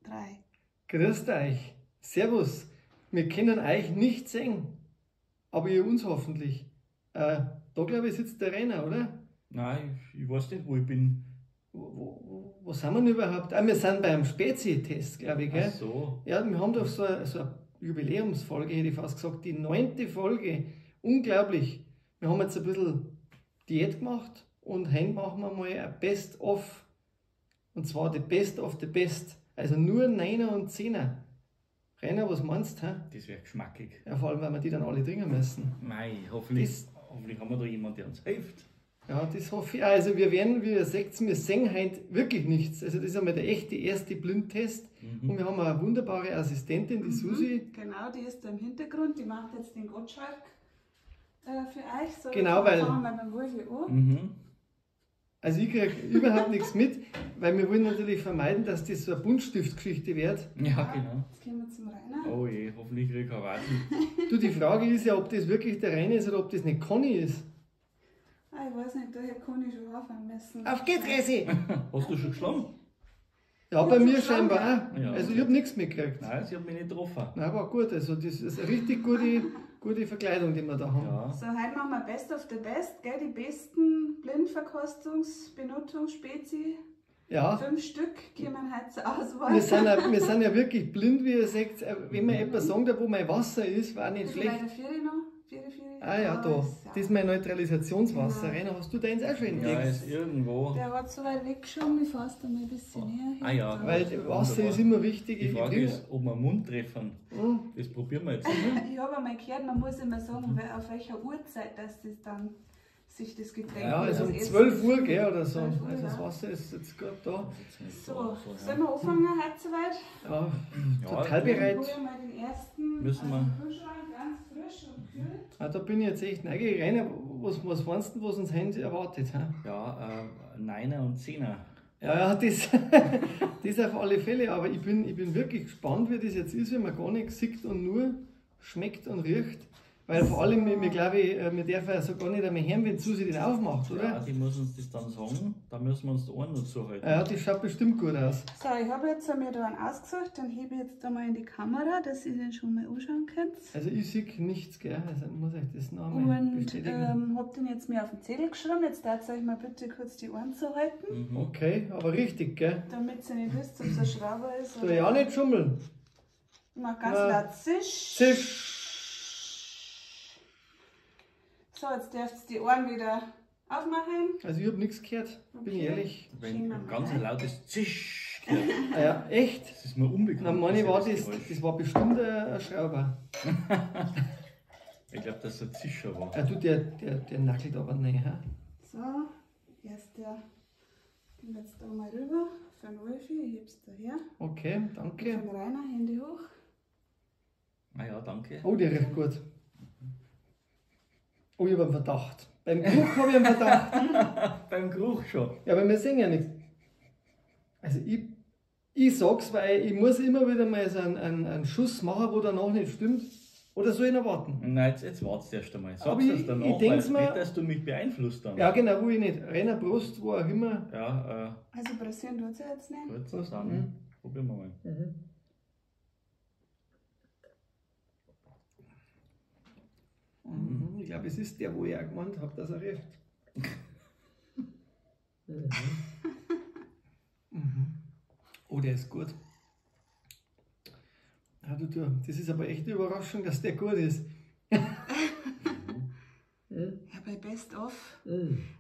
3. Grüßt euch. Servus. Wir können euch nicht sehen, aber ihr uns hoffentlich. Da glaube ich sitzt der Rainer, oder? Nein, ich weiß nicht, wo ich bin. Wo sind wir denn überhaupt? Wir sind beim Spezi-Test, glaube ich, gell? Ach so. Ja, wir haben doch so eine Jubiläumsfolge, hätte ich fast gesagt, die 9. Folge. Unglaublich. Wir haben jetzt ein bisschen Diät gemacht und heute machen wir mal ein Best-of. Und zwar the Best of the Best. Also nur 9er und 10er. Rainer, was meinst du? Das wäre geschmackig. Ja, vor allem, weil wir die dann alle trinken müssen. Nein, hoffentlich haben wir da jemanden, der uns hilft. Ja, das hoffe ich auch. Also wir werden, wie ihr seht, wir sehen heute wirklich nichts. Also das ist einmal der echte erste Blindtest. Und wir haben eine wunderbare Assistentin, die Susi. Genau, die ist da im Hintergrund, die macht jetzt den Gottschalk für euch. So, Genau, weil- fangen wir beim Wolfi an. Also ich kriege überhaupt nichts mit, weil wir wollen natürlich vermeiden, dass das so eine Buntstiftgeschichte wird. Ja, genau. Jetzt gehen wir zum Rainer. Oh je, hoffentlich kriege ich keine Warten. Du, die Frage ist ja, ob das wirklich der Rainer ist oder ob das nicht Conny ist. Ah, ich weiß nicht, da hätte Conny schon aufhören müssen. Auf geht's, Resi! Hast du schon geschlagen? Ja, bei mir scheinbar auch. Ja. Also ich habe nichts mitgekriegt. Nein, sie hat mich nicht getroffen. Nein, war gut. Also das ist eine richtig gute Verkleidung, die wir da haben. Ja. So, heute machen wir Best of the Best, gell? Die besten Blindverkostungsbenutungsspezi. Ja, 5 Stück kommen heute zur Auswahl. wir sind ja wirklich blind, wie ihr seht. Wenn man etwas sagt, wo mein Wasser ist, war nicht Ist schlecht. bei der Vieri noch? Vieri. Ah ja, da. Das ist mein Neutralisationswasser. Rainer, hast du deins auch schon Ja, entdeckt? ist irgendwo. Der hat so weit weggeschoben, ich fasse da mal ein bisschen näher hin. Ah ja. Weil Wasser ist immer wichtig. Die Frage ist, ob wir den Mund treffen. Hm. Das probieren wir jetzt. Ich habe einmal gehört, man muss immer sagen, auf welcher Uhrzeit dass das dann sich das Getränk Ja, also um das Essen- 12 Uhr, gell, oder so. 12 Uhr, Also das ja. Wasser ist jetzt gerade da. So, sollen wir anfangen heute soweit? Ja, Ja, total Ich bereit. hole mal den ersten Müssen wir- aus dem Kühlschrank, ganz frisch und kühl. Ah, da bin ich jetzt echt neugierig. Rainer, was meinst du, was uns heute erwartet? Hä? Ja, 9er und 10er. Ja, das, das auf alle Fälle. Aber ich bin wirklich gespannt, wie das jetzt ist, wenn man gar nichts sieht und nur schmeckt und riecht. Weil vor allem, wir glaube ich, wir dürfen ja so gar nicht einmal hören, wenn Susi den aufmacht, Ja, oder? die muss uns das dann sagen. Da müssen wir uns die Ohren noch zuhalten. Ja, das schaut bestimmt gut aus. So, ich habe jetzt mir da einen ausgesucht, den hebe ich jetzt da mal in die Kamera, dass ihr den schon mal anschauen könnt. Also ich sehe nichts, gell? Also muss ich das noch einmal Und bestätigen. habe den jetzt mir auf den Zettel geschrieben. Jetzt darf euch mal bitte kurz die Ohren zuhalten, Okay, aber richtig, gell? damit ihr nicht wisst, ob es ein Schrauber ist Soll ich auch nicht schummeln? Ich mache ganz Na. laut Zisch. Zisch! So, jetzt dürft ihr die Ohren wieder aufmachen. Also ich habe nichts gehört, bin ich Okay. ehrlich. Wenn ein ganz lautes Zisch gehört, Ah ja, echt? das ist mir unbekannt. Na, meine war das das war bestimmt ein Schrauber. Ich glaube, dass es ein Zischer war. Ah, du, der nackelt aber nicht, hä? So, erst der geht jetzt da mal rüber für den Wolfi. Ich heb's da her. Okay, Für danke. den Rainer, Hände hoch. Ah ja, danke. Oh, der riecht gut. Oh, ich habe einen Verdacht. Beim Geruch habe ich einen Verdacht. Beim Geruch schon. Ja, aber wir sehen ja nichts. Also ich sag's, weil ich muss immer wieder mal so einen Schuss machen, wo danach nicht stimmt. Oder soll ich noch warten? Nein, jetzt wartest du erst einmal. Aber Sagst du das ich danach, denk's weil mir- nicht, dass du mich beeinflusst dann. Ja, genau, wo ich nicht. Renner, Brust, wo auch immer. Ja, Also pressieren tut's ja jetzt nicht. gut, so dann Mhm. probieren wir mal. Ich glaube, es ist der, wo ich auch gemeint habe, dass er riecht. Oh, der ist gut. Ah, du, das ist aber echt eine Überraschung, dass der gut ist. Ja, bei Best of.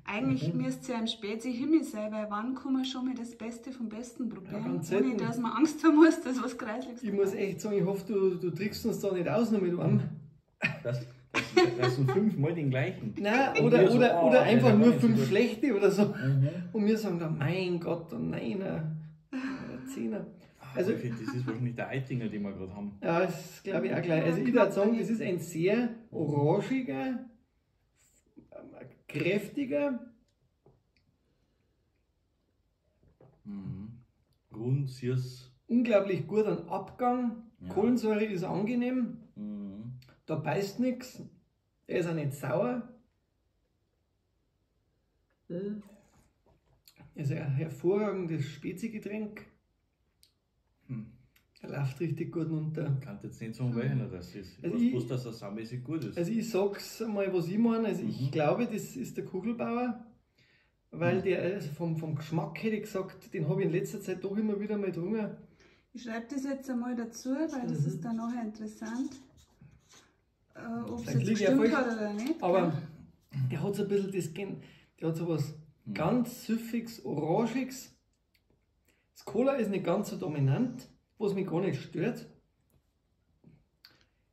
Eigentlich müsste ja im Spätsee Himmel sein, weil wann kann man schon mal das Beste vom Besten probieren? Ja, ganz ohne selten. dass man Angst haben muss, dass was Kreisliches Ich muss echt sagen, ich hoffe, du trickst uns da nicht aus noch mit einem. Das sind 5-mal den gleichen. Nein, Und oder, wir so, oder, oh, oder nee, einfach der war nur nicht so 5 gut. schlechte oder so. Und wir sagen dann, mein Gott, ein Neiner. Ein Zehner. Also, Also, das ist wahrscheinlich der Eitinger, den wir gerade haben. ja, das glaube ich auch gleich. Also ich würde sagen, das ist ein sehr orangiger, kräftiger, Rund, süß. unglaublich guter Abgang. Ja. Kohlensäure ist angenehm, Mhm. da beißt nichts. Der ist auch nicht sauer. Ist ein hervorragendes Spezi-Getränk. Der läuft richtig gut runter. Ich kann jetzt nicht sagen, welcher das ist. Ich Also weiß ich- bloß, dass das saumäßig gut ist. Also ich sag's mal, was ich meine. Also ich glaube, das ist der Kugelbauer, weil der, also vom Geschmack hätte ich gesagt, den habe ich in letzter Zeit doch immer wieder mal getrunken. Ich schreibe das jetzt einmal dazu, weil das ist dann nachher interessant. Ob es Dann jetzt liege ich gestimmt falsch. hat oder nicht. Aber der hat so ein bisschen das Gen, der hat so was ganz süffiges, orangiges. Das Cola ist nicht ganz so dominant, was mich gar nicht stört.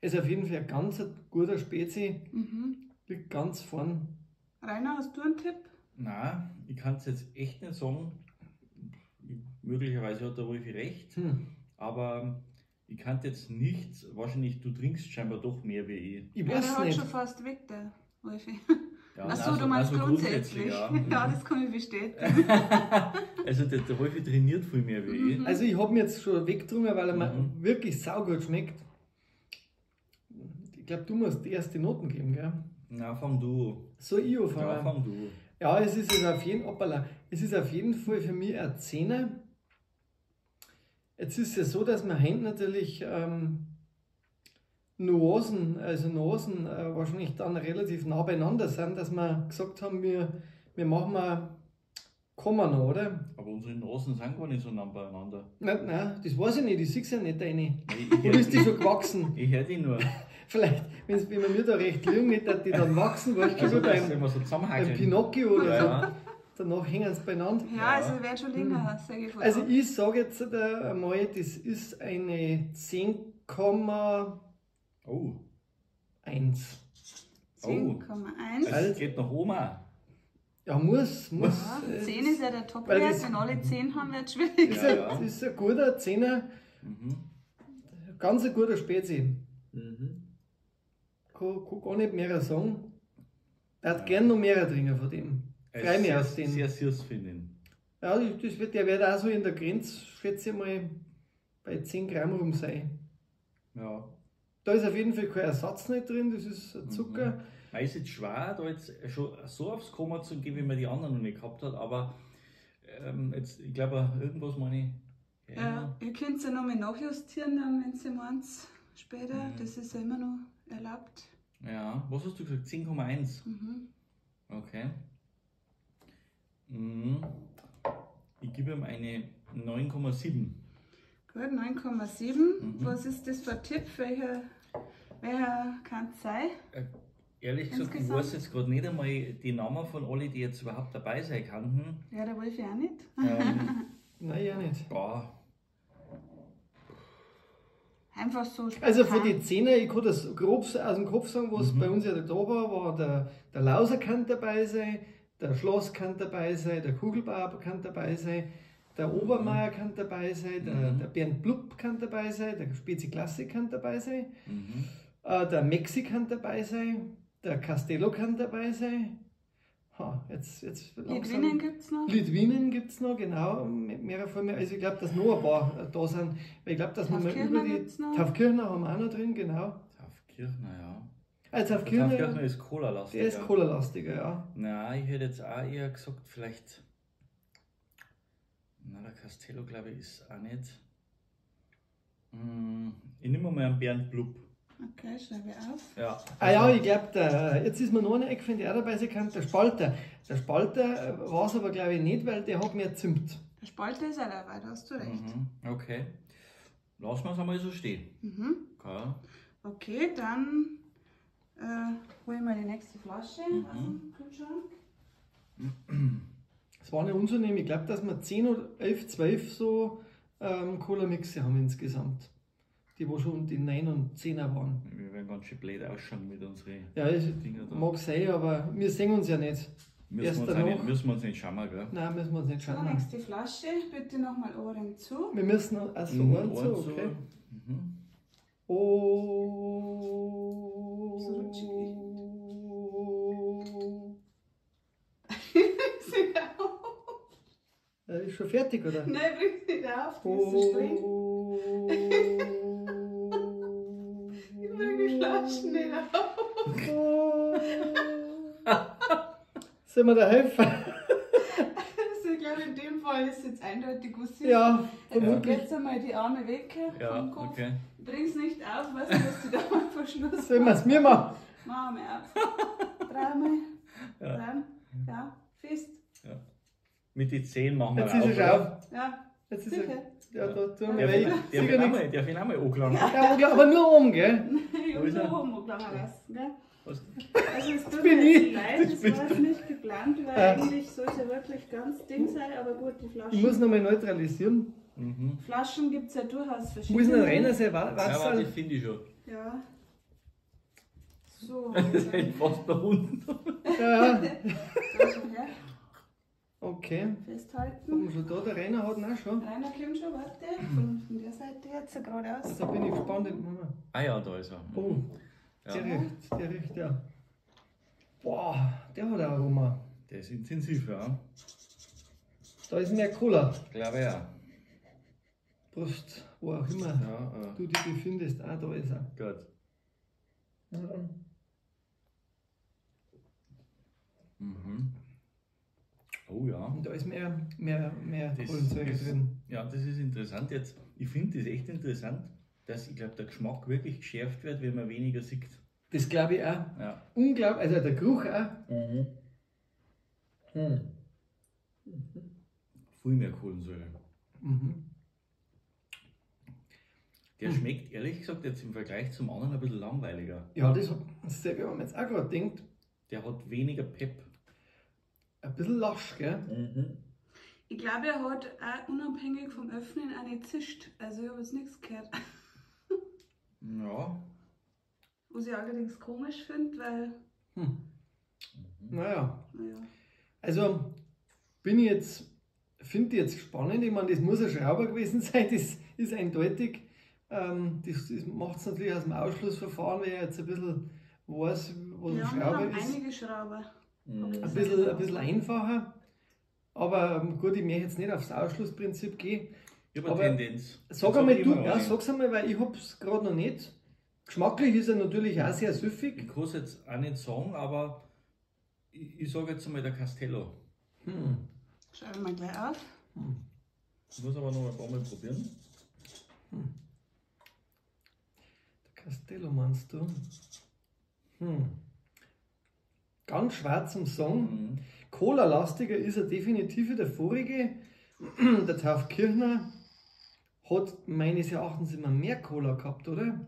Ist auf jeden Fall ein ganz guter Spezi, liegt ganz vorn. Rainer, hast du einen Tipp? Nein, ich kann es jetzt echt nicht sagen. Möglicherweise hat der Wolfi recht, aber ich kann jetzt nicht, wahrscheinlich, du trinkst scheinbar doch mehr wie ich. Ich Ja, weiß der hat nicht. schon fast weg, der Wolfi. Ja, Achso, nein, du meinst nein, so grundsätzlich. Ja. Ja, das kann ich bestätigen. Also der Wolfi trainiert viel mehr wie ich. Also ich habe ihn jetzt schon weggetrunken, weil er mir wirklich saugut schmeckt. Ich glaube, du musst die erste Noten geben, gell? Na, fang du. So ich Ja, anfangen. fang du. Ja, es ist auf jeden Fall für mich eine 10. Jetzt ist es ja so, dass wir heute natürlich Nuancen wahrscheinlich dann relativ nah beieinander sind, dass wir gesagt haben, wir machen mal Komma noch, oder? Aber unsere Nasen sind gar nicht so nah beieinander. Nein, das weiß ich nicht, ich sehe es ja nicht rein. Ich Oder ist die schon gewachsen? Ich höre die nur. Vielleicht, wenn wir mir da recht liegen, nicht, dass die dann wachsen, weißt du, Also, so das beim immer so zusammenhakeln. Pinocchio oder Ja, so. ja. Danach hängen sie beieinander. Ja, also wird schon länger, sage ich voll. Also ich sage jetzt einmal, das ist eine 10,1. Oh, 10,1. das geht nach Oma. Ja, muss. Ja, 10 ist ja der weil Topwert, das- wenn alle 10 haben, wird es schwierig. Ist, Ja, ein, ja. ist ein guter 10er, ganz ein guter Spezi. Kann gar nicht mehr sagen. Ich hätte gerne noch mehr trinken von dem. Frei mehr aus Sehr, dem. sehr süß finden. Ja, der wird auch so in der Grenze, schätze ich mal, bei 10 Gramm rum sein. Ja. Da ist auf jeden Fall kein Ersatz nicht drin, das ist ein Zucker. Man ist jetzt schwer, da jetzt schon so aufs Komma zu gehen, wie man die anderen noch nicht gehabt hat, aber jetzt, ich glaube, irgendwas meine ich. Ja, ihr könnt es ja nochmal nachjustieren, wenn ihr meint, später. Das ist ja immer noch erlaubt. Ja, was hast du gesagt? 10,1? Mhm. Okay. Ich gebe ihm eine 9,7. Gut, 9,7. Was ist das für ein Tipp? Welcher kann es sein? Ehrlich gesagt, ich Insgesamt? weiß jetzt gerade nicht einmal die Namen von alle, die jetzt überhaupt dabei sein könnten. Ja, der Wolfi auch nicht. Nein, ja nicht. Boah, Einfach so spontan. Also von den 10er, ich kann das grob aus dem Kopf sagen, was bei uns ja da war der Lauser kann dabei sein, der Schloss kann dabei sein, der Kugelbauer kann dabei sein, der Obermeier kann dabei sein, der Bernd Blub kann dabei sein, der Spezi Klassik kann dabei sein, der Mexi kann dabei sein, der Castello kann dabei sein. Jetzt langsam. Litwinen gibt es noch. Litwinen gibt es noch, genau. Mehr von mir. Also ich glaube, dass noch ein paar da sind. Weil ich glaube, dass wir mal Taufkirchner über die gibt's noch. Taufkirchner haben wir auch noch drin, genau. Taufkirchner, ja. Also Taufkirchner Taufkirchner, ist Cola-lastig. der ist Cola-lastiger, ja. Nein, ich hätte jetzt auch eher gesagt, vielleicht. Na, der Castello, glaube ich, ist auch nicht. Ich nehme mal einen Bernd Blub. Okay, schreibe ich auf. Ja. Ah ja, ich glaube, jetzt ist mir noch einer eingefallen, der auch dabei sein kann, der Spalter. Der Spalter war es aber, glaube ich, nicht, weil der hat mehr Zimt. Der Spalter ist auch dabei, da hast du recht. Okay. Lassen wir es einmal so stehen. Okay. Okay, dann hole ich mal die nächste Flasche aus dem Kühlschrank. Es waren ja unzunehmen, ich glaube, dass wir 10 oder 11, 12 so Cola-Mixe haben insgesamt. Die, wo schon die 9 und 10er waren. Wir werden ganz schön blöd ausschauen mit unseren Ja, das Dinger da. mag sein, aber wir sehen uns ja nicht. Müssen wir uns nicht schauen, gell? Nein, müssen wir uns nicht So, schauen. nächste Flasche. Bitte nochmal Ohren zu. Wir müssen also Ohren zu, okay. Oh. So rutschig. Ist schon fertig, oder? Nein, bring nicht auf, die ist so streng. Ich bring die Flaschen nicht auf. Sollen wir da helfen? Also ich glaube, in dem Fall ist jetzt eindeutig was ist. Ja, vermutlich. wirklich. jetzt einmal die Arme weg Ja, vom Kopf. okay. Bring's nicht auf, was musst du da mal verschlussen. Sollen wir es mir machen? Machen wir auf. Dreimal. Ja. Dann, ja, fest. Mit den Zehen machen wir Jetzt ist es oder? auf. Ja, Jetzt ist sicher. er. Ja, da tun Der wir will sicher nichts. der will auch mal angelangen. Ja, aber nur um, gell? Ich Wo habe ist er? nur rumgegangen lassen, gell? Was? Also es tut bin mir ich. jetzt leid, das war jetzt nicht geplant, weil eigentlich soll es ja wirklich ganz Ding sein, aber gut, die Ich muss Flaschen. nochmal neutralisieren. Mhm. Flaschen gibt es ja durchaus Muss verschiedene. ein Renner sein, Ja, aber Wasser. das finde ich schon. Ja. So, Das also, hält fast nach unten. Ja, also her, okay. festhalten. Haben wir schon da, der Renner hat ihn auch schon. Rainer kommt schon, warte, von der Seite jetzt geradeaus. Also bin ich gespannt. Moment. Ah ja, da ist er. Oh, Ja. der riecht, ja. Boah, der hat ein Aroma. Der ist intensiv, ja. Da ist mehr Cola. Glaube ja. Brust, wo auch immer Ja, du dich befindest. Ah, da ist er. gut. Mhm. Oh ja. Und da ist mehr Das Kohlensäure ist- drin. Ja, das ist interessant jetzt. Ich finde das echt interessant, dass ich glaube, der Geschmack wirklich geschärft wird, wenn man weniger sieht. Das glaube ich auch. Ja. Unglaublich, also der Geruch auch. Hm. Viel mehr Kohlensäure. Mhm. Der schmeckt ehrlich gesagt jetzt im Vergleich zum anderen ein bisschen langweiliger. Ja, das ist ja, wenn man jetzt auch gerade denkt, Der hat weniger Pep. ein bisschen lasch, gell? Ich glaube, er hat auch unabhängig vom Öffnen auch nicht zischt. Also ich habe jetzt nichts gehört. Ja. Was ich allerdings komisch finde, weil, Naja, naja, also bin ich jetzt, finde ich jetzt spannend. Ich meine, das muss ein Schrauber gewesen sein, das ist eindeutig. Das macht es natürlich aus dem Ausschlussverfahren, weil er jetzt ein bisschen weiß, was ein ja, wir Schrauber haben ist. einige Schrauber. Ein bisschen einfacher. Aber gut, ich möchte jetzt nicht aufs Ausschlussprinzip gehen. Über Aber Tendenz. Sag einmal du, ja, sag's einmal, weil ich hab's gerade noch nicht. Geschmacklich ist er natürlich auch sehr Ich süffig. kann es jetzt auch nicht sagen, aber ich sage jetzt einmal der Castello. Schauen wir mal gleich auf. Ich muss aber noch ein paar Mal probieren. Der Castello meinst du? Ganz schwer zum Sagen. Cola-lastiger ist er definitiv wie der vorige. Der Taufkirchner hat meines Erachtens immer mehr Cola gehabt, oder?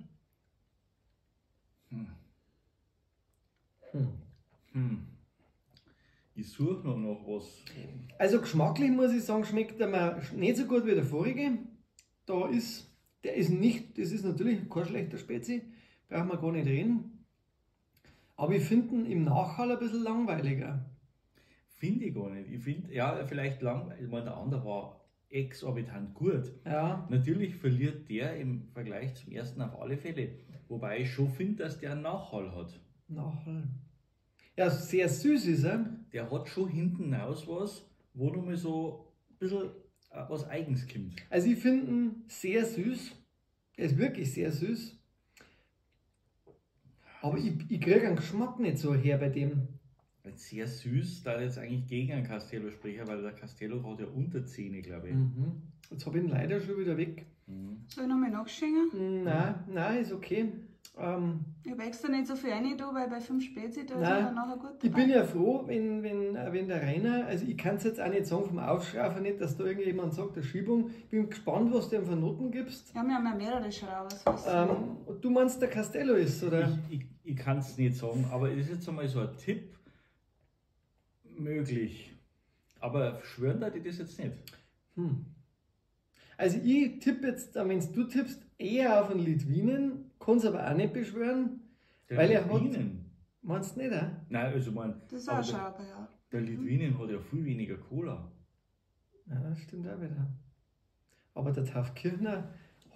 Ich suche noch nach was. Also geschmacklich muss ich sagen, schmeckt er mir nicht so gut wie der vorige. Der ist nicht, das ist natürlich kein schlechter Spezi, brauchen wir gar nicht reden. Aber ich finde ihn im Nachhall ein bisschen langweiliger. Finde ich gar nicht. Ich finde, ja, vielleicht langweilig. Ich meine, der andere war exorbitant gut. Ja, Natürlich verliert der im Vergleich zum ersten auf alle Fälle. Wobei ich schon finde, dass der einen Nachhall hat. Nachhall. Ja, sehr süß ist er. Der hat schon hinten raus was, wo nochmal so ein bisschen was Eigens kommt. Also ich finde ihn sehr süß. Er ist wirklich sehr süß. Aber ich kriege einen Geschmack nicht so her bei dem. Sehr süß, da jetzt eigentlich gegen einen Castello spreche, weil der Castello hat ja Unterzähne, glaube ich. Jetzt habe ich ihn leider schon wieder weg. Soll ich nochmal nachschenken? Nein, ist okay. Ich habe extra nicht so viel rein da, weil bei 5 Spezi da ist Nein, er nachher gut Ich dabei. bin ja froh, wenn der Rainer, also ich kann es jetzt auch nicht sagen vom Aufschrauber, nicht, dass da irgendjemand sagt, der Schiebung. Ich bin gespannt, was du ihm für Noten gibst. Ja, wir haben ja mehrere Schrauber. So ist Du meinst, der Castello ist, oder? Ich kann es nicht sagen, aber es ist jetzt einmal so ein Tipp möglich. Aber schwören da die das jetzt nicht. Also ich tippe jetzt, wenn du tippst, eher auf einen Litwinen, kann es aber auch nicht beschwören, weil er hat... Litwinen? Meinst du nicht, auch? Nein, also mein, das ist auch ein Schrauber, ja. der Litwinen hat ja viel weniger Cola. Ja, das stimmt auch wieder. Aber der Taufkirchner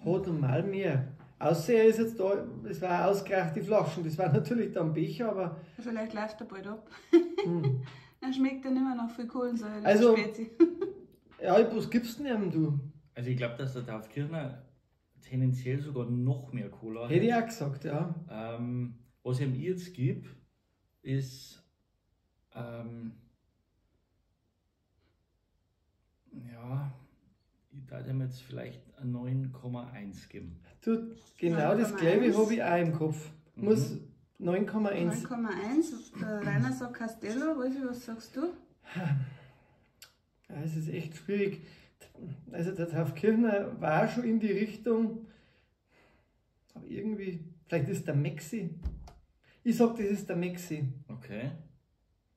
hat normal mehr. Außer er ist jetzt da, es war ausgereicht die Flaschen, das war natürlich dann Becher, aber Vielleicht läuft er bald ab. Dann schmeckt er nicht mehr nach viel Kohlensäure. der Also- Spezi. ja, was gibst du denn ihm, du? Also ich glaube, dass der Taufkirchner tendenziell sogar noch mehr Cola Hätte ich auch gesagt, ja. Was ich ihm jetzt gebe, ist ja, Ich darf ihm jetzt vielleicht ein 9,1 geben. Du, genau das 9,1. gleiche habe ich auch im Kopf. Muss 9,1. 9,1. Der Rainer sagt Castello. Wolfi, was sagst du? Ja, es ist echt schwierig. Also der Taufkirchner war schon in die Richtung, aber irgendwie, vielleicht ist der Mexi. Ich sag, das ist der Mexi. Okay.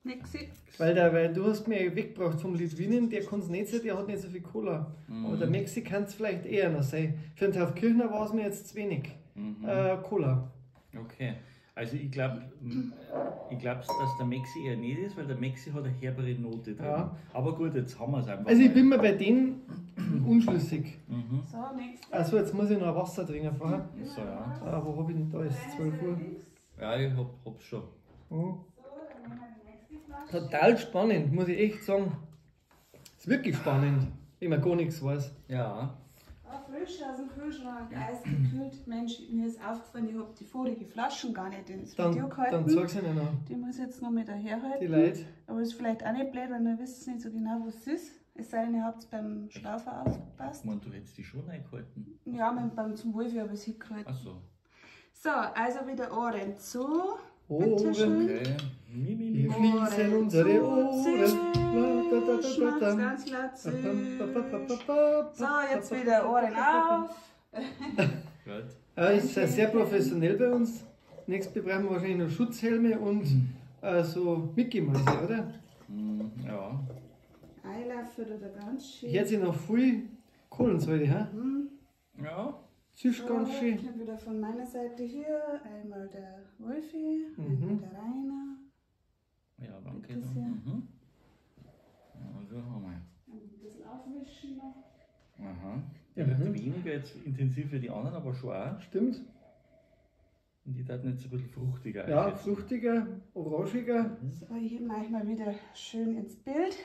Nixi. Weil du hast mir weggebracht vom Litwinen, der kann es nicht sein, der hat nicht so viel Cola. Mhm. Aber der Mexi kann es vielleicht eher noch sein. Für den Taufkirchner war es mir jetzt zu wenig. Cola. Okay. Also ich glaube, dass der Maxi eher nicht ist, weil der Maxi hat eine herbere Note drin. Ja. Aber gut, jetzt haben wir es einfach. Also ich mal. bin mir bei denen unschlüssig. So, nächste. Also jetzt muss ich noch Wasser trinken vorher. So, ja. Wo habe ich denn da? Ist 12 Uhr. Ja, ich hab's schon. Oh. So, dann nehmen wir die nächste Flasche. Total spannend, muss ich echt sagen. Ist wirklich spannend, wenn man gar nichts weiß. Ja. Frisch aus dem Kühlschrank, eisgekühlt. Mensch, mir ist aufgefallen, ich habe die vorige Flaschen gar nicht ins Video Dann gehalten. zeig sie ihnen noch. Die muss ich jetzt noch mit herhalten. Die Leute. Aber es ist vielleicht auch nicht blöd, weil ihr wisst nicht so genau, wo es ist. Es sei denn, ihr habt es beim Schlaufer aufgepasst. Ich meine, du hättest die schon eingehalten. Ja, zum Wolfi habe ich es hingehalten. Achso. So, also wieder Ohren zu. Oh, Bitte schön. Okay. Hier fließen unsere Ohren. Schmatz ganz laut zu. So, jetzt wieder Ohren auf. Gut. Ja, ist sehr professionell bei uns. Nächstes brauchen wir wahrscheinlich noch Schutzhelme und so Mickey Mäuse, oder? Ja. Eilaffer oder ganz schön. Hier hat sie noch viel Kohlensäure, ha? Ja. Süß ganz schön. Dann wieder von meiner Seite hier. Einmal der Wolfi, einmal der Rainer. Ja, danke. Bitte sehr. Also haben wir. Ein bisschen aufwischen noch. Aha. Der wird weniger jetzt intensiv wie die anderen, aber schon auch. Stimmt. Und die hat jetzt ein bisschen fruchtiger. Ja, einschätzen. fruchtiger, orangiger. So, hier mache ich mal wieder schön ins Bild.